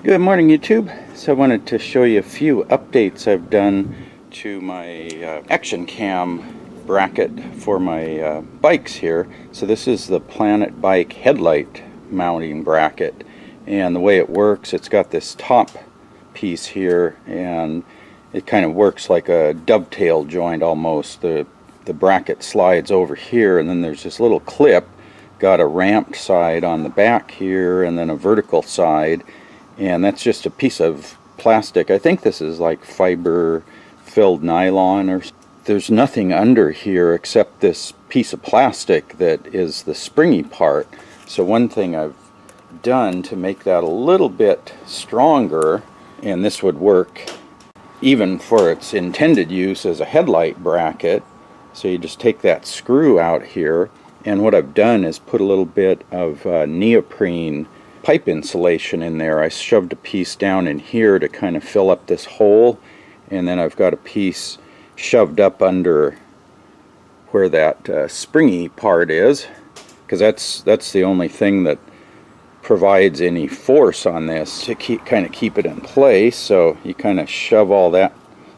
Good morning, YouTube. So I wanted to show you a few updates I've done to my action cam bracket for my bikes here. So this is the Planet Bike headlight mounting bracket, and the way it works, it's got this top piece here and it kind of works like a dovetail joint almost. The bracket slides over here, and then there's this little clip, got a ramped side on the back here and then a vertical side. And that's just a piece of plastic. I think this is like fiber filled nylon, or there's nothing under here except this piece of plastic that is the springy part. So one thing I've done to make that a little bit stronger, and this would work even for its intended use as a headlight bracket. So you just take that screw out here, and what I've done is put a little bit of neoprene pipe insulation in there. I shoved a piece down in here to kind of fill up this hole, and then I've got a piece shoved up under where that springy part is, because that's the only thing that provides any force on this to kind of keep it in place. So you kind of shove all that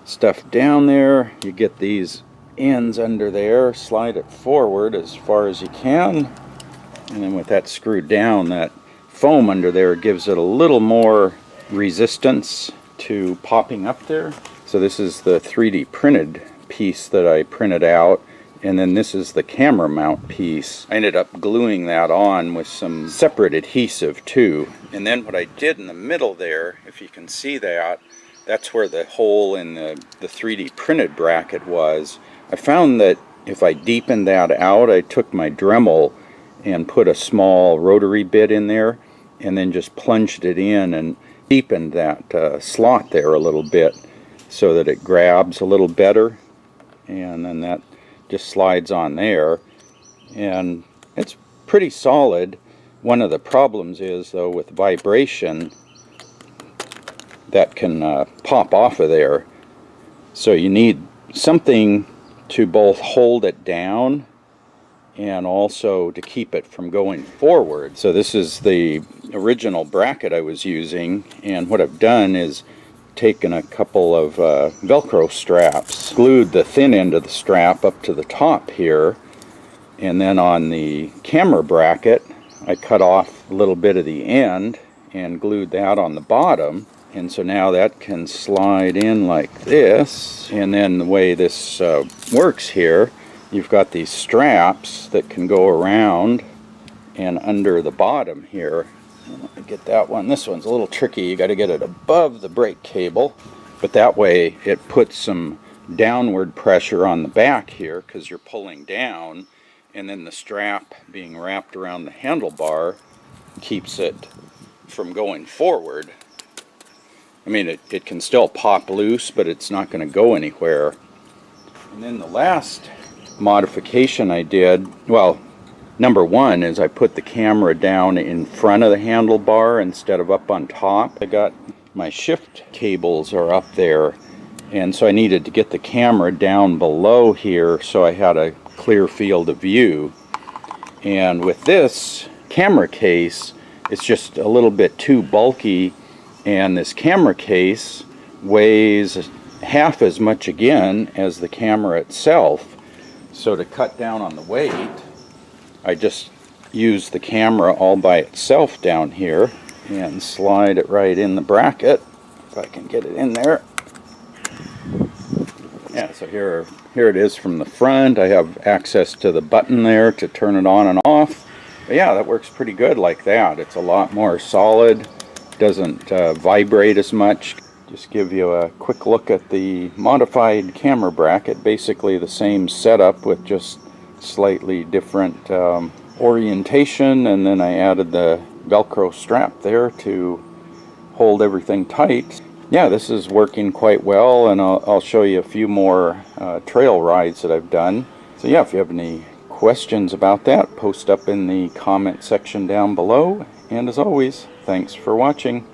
stuff down there, you get these ends under there, slide it forward as far as you can, and then with that screwed down, that foam under there gives it a little more resistance to popping up there. So this is the 3D printed piece that I printed out, and then this is the camera mount piece. I ended up gluing that on with some separate adhesive too. And then what I did in the middle there, if you can see that, that's where the hole in the 3D printed bracket was. I found that if I deepened that out, I took my Dremel and put a small rotary bit in there and then just plunged it in and deepened that slot there a little bit so that it grabs a little better, and then that just slides on there, and it's pretty solid. One of the problems is, though, with vibration, that can pop off of there, so you need something to both hold it down and also to keep it from going forward. So this is the original bracket I was using, and what I've done is taken a couple of Velcro straps, glued the thin end of the strap up to the top here, and then on the camera bracket I cut off a little bit of the end and glued that on the bottom, and so now that can slide in like this. And then the way this works here, you've got these straps that can go around and under the bottom here. Let me get that one. This one's a little tricky. You got to get it above the brake cable, but that way it puts some downward pressure on the back here because you're pulling down, and then the strap being wrapped around the handlebar keeps it from going forward. I mean, it can still pop loose, but it's not going to go anywhere. And then the last modification I did, well, number one is I put the camera down in front of the handlebar instead of up on top. I got my shift cables are up there, and so I needed to get the camera down below here so I had a clear field of view. And with this camera case, it's just a little bit too bulky, and this camera case weighs half as much again as the camera itself. So to cut down on the weight, I just use the camera all by itself down here and slide it right in the bracket, if I can get it in there. Yeah, so here it is from the front. I have access to the button there to turn it on and off. But yeah, that works pretty good like that. It's a lot more solid, doesn't vibrate as much. Just give you a quick look at the modified camera bracket. Basically the same setup with just slightly different orientation, and then I added the Velcro strap there to hold everything tight. Yeah, this is working quite well, and I'll show you a few more trail rides that I've done. So yeah, if you have any questions about that, post up in the comment section down below, and as always, thanks for watching.